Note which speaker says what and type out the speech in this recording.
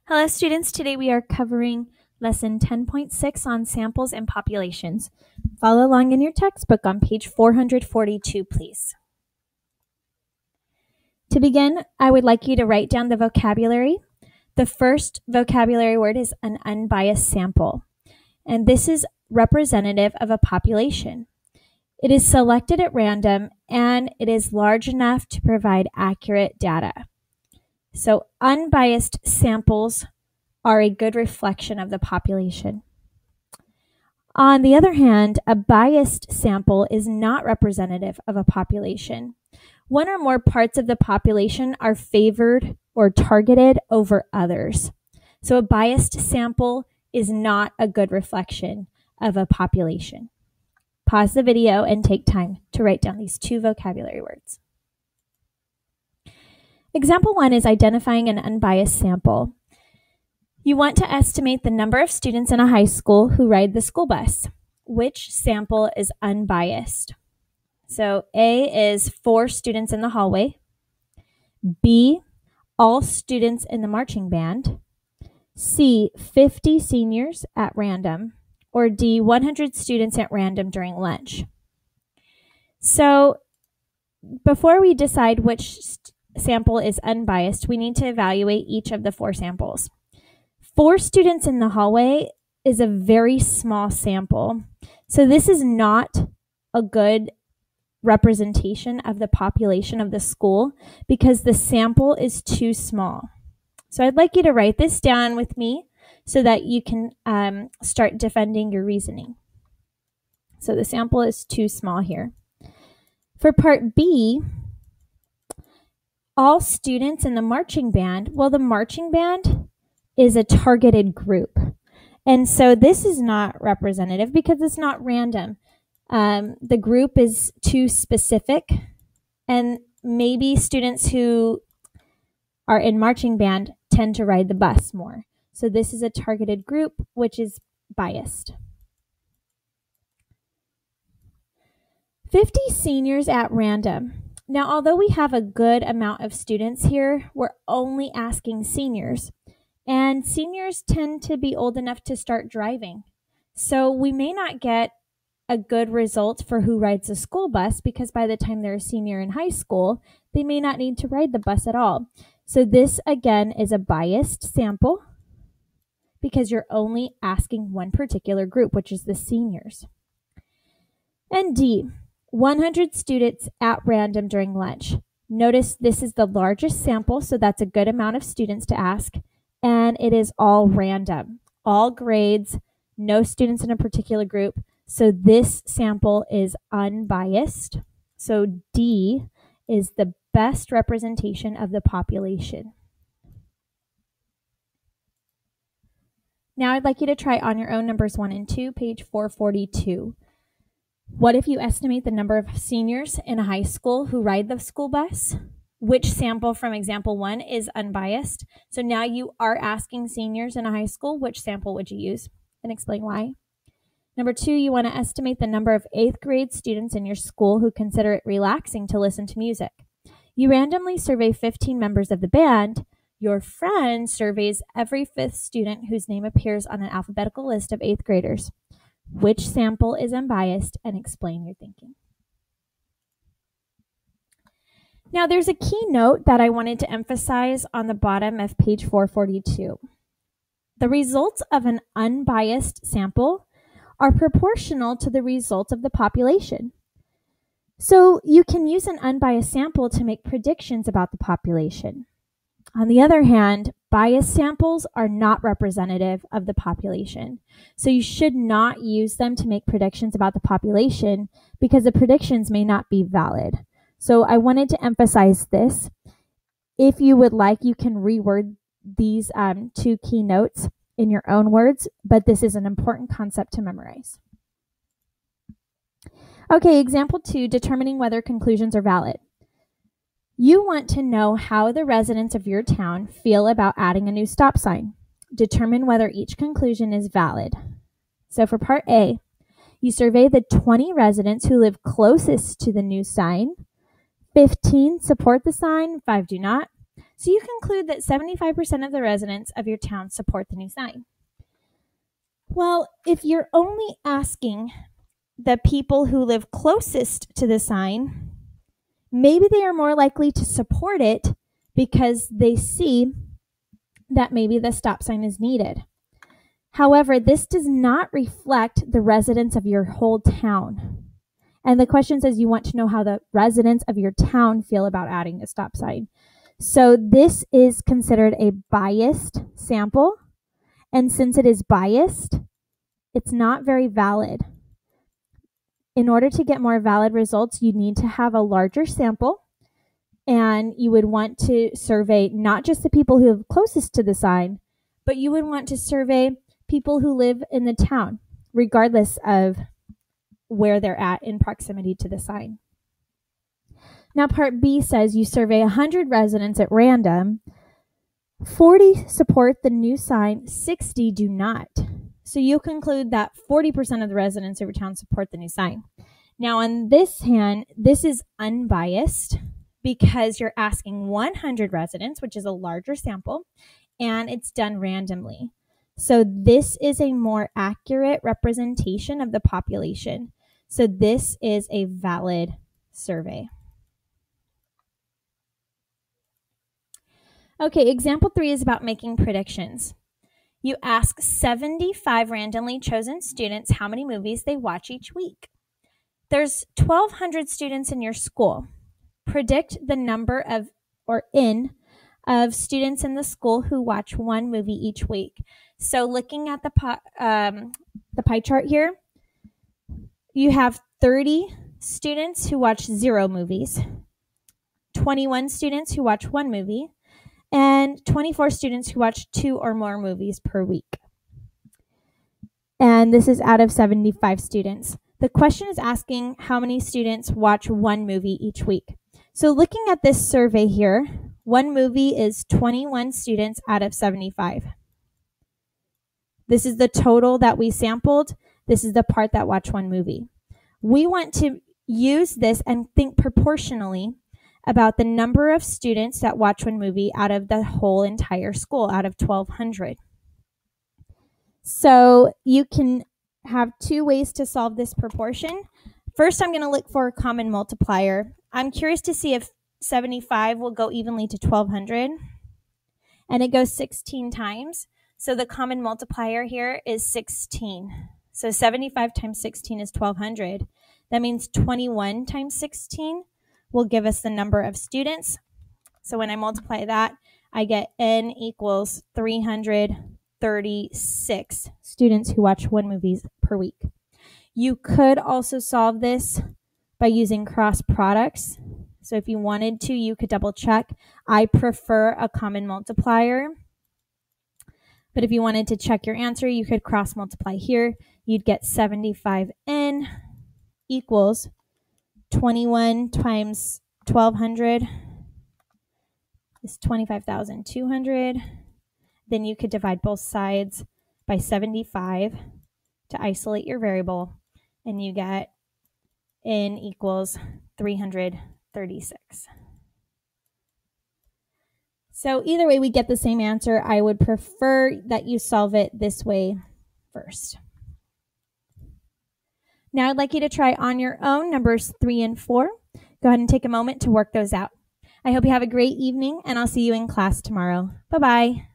Speaker 1: Hello students, today we are covering lesson 10.6 on samples and populations. Follow along in your textbook on page 442, please. To begin, I would like you to write down the vocabulary. The first vocabulary word is an unbiased sample, and this is representative of a population. It is selected at random, and it is large enough to provide accurate data. So unbiased samples are a good reflection of the population. On the other hand, a biased sample is not representative of a population. One or more parts of the population are favored or targeted over others. So a biased sample is not a good reflection of a population. Pause the video and take time to write down these two vocabulary words. Example 1 is identifying an unbiased sample. You want to estimate the number of students in a high school who ride the school bus. Which sample is unbiased? So A is 4 students in the hallway. B, all students in the marching band. C, 50 seniors at random. Or D, 100 students at random during lunch. So before we decide which sample is unbiased, we need to evaluate each of the 4 samples. 4 students in the hallway is a very small sample. So this is not a good representation of the population of the school because the sample is too small. So I'd like you to write this down with me so that you can start defending your reasoning. So the sample is too small here. For part B, all students in the marching band, well, the marching band is a targeted group. And so this is not representative because it's not random. The group is too specific, and maybe students who are in marching band tend to ride the bus more. So this is a targeted group, which is biased. 50 seniors at random. Now, although we have a good amount of students here, we're only asking seniors. And seniors tend to be old enough to start driving. So we may not get a good result for who rides a school bus because by the time they're a senior in high school, they may not need to ride the bus at all. So this, again, is a biased sample because you're only asking one particular group, which is the seniors. And D, 100 students at random during lunch. Notice this is the largest sample, so that's a good amount of students to ask. And it is all random, all grades, no students in a particular group. So this sample is unbiased. So D is the best representation of the population. Now I'd like you to try on your own numbers 1 and 2, page 442. What if you estimate the number of seniors in a high school who ride the school bus? Which sample from example 1 is unbiased? So now you are asking seniors in a high school, which sample would you use? And explain why. Number 2, you want to estimate the number of 8th grade students in your school who consider it relaxing to listen to music. You randomly survey 15 members of the band. Your friend surveys every 5th student whose name appears on an alphabetical list of 8th graders. Which sample is unbiased? And explain your thinking. Now, there's a key note that I wanted to emphasize on the bottom of page 442. The results of an unbiased sample are proportional to the results of the population. So you can use an unbiased sample to make predictions about the population. On the other hand, biased samples are not representative of the population. So you should not use them to make predictions about the population because the predictions may not be valid. So I wanted to emphasize this. If you would like, you can reword these 2 key notes in your own words, but this is an important concept to memorize. Okay, example 2, determining whether conclusions are valid. You want to know how the residents of your town feel about adding a new stop sign. Determine whether each conclusion is valid. So for part A, you survey the 20 residents who live closest to the new sign. 15 support the sign, 5 do not. So you conclude that 75% of the residents of your town support the new sign. Well, if you're only asking the people who live closest to the sign, maybe they are more likely to support it because they see that maybe the stop sign is needed. However, this does not reflect the residents of your whole town. And the question says you want to know how the residents of your town feel about adding a stop sign. So this is considered a biased sample. And since it is biased, it's not very valid. In order to get more valid results, you need to have a larger sample. And you would want to survey not just the people who live closest to the sign, but you would want to survey people who live in the town, regardless of where they're at in proximity to the sign. Now, part B says you survey 100 residents at random. 40 support the new sign, 60 do not. So you conclude that 40% of the residents of your town support the new sign. Now, on this hand, this is unbiased because you're asking 100 residents, which is a larger sample, and it's done randomly. So this is a more accurate representation of the population. So this is a valid survey. Okay, example 3 is about making predictions. You ask 75 randomly chosen students how many movies they watch each week. There's 1,200 students in your school. Predict the number of students in the school who watch one movie each week. So looking at the pie chart here, you have 30 students who watch 0 movies, 21 students who watch 1 movie, and 24 students who watch 2 or more movies per week. And this is out of 75 students. The question is asking how many students watch 1 movie each week. So looking at this survey here, 1 movie is 21 students out of 75. This is the total that we sampled. This is the part that watch 1 movie. We want to use this and think proportionally about the number of students that watch 1 movie out of the whole entire school, out of 1,200. So you can have 2 ways to solve this proportion. First, I'm going to look for a common multiplier. I'm curious to see if 75 will go evenly to 1,200, and it goes 16 times. So the common multiplier here is 16. So 75 times 16 is 1,200. That means 21 times 16 will give us the number of students. So when I multiply that, I get n equals 336 students who watch 1 movie per week. You could also solve this by using cross products. So if you wanted to, you could double check. I prefer a common multiplier. But if you wanted to check your answer, you could cross multiply here. You'd get 75n equals 21 times 1,200 is 25,200. Then you could divide both sides by 75 to isolate your variable, and you get n equals 336. So either way, we get the same answer. I would prefer that you solve it this way first. Now I'd like you to try on your own numbers 3 and 4. Go ahead and take a moment to work those out. I hope you have a great evening, and I'll see you in class tomorrow. Bye-bye.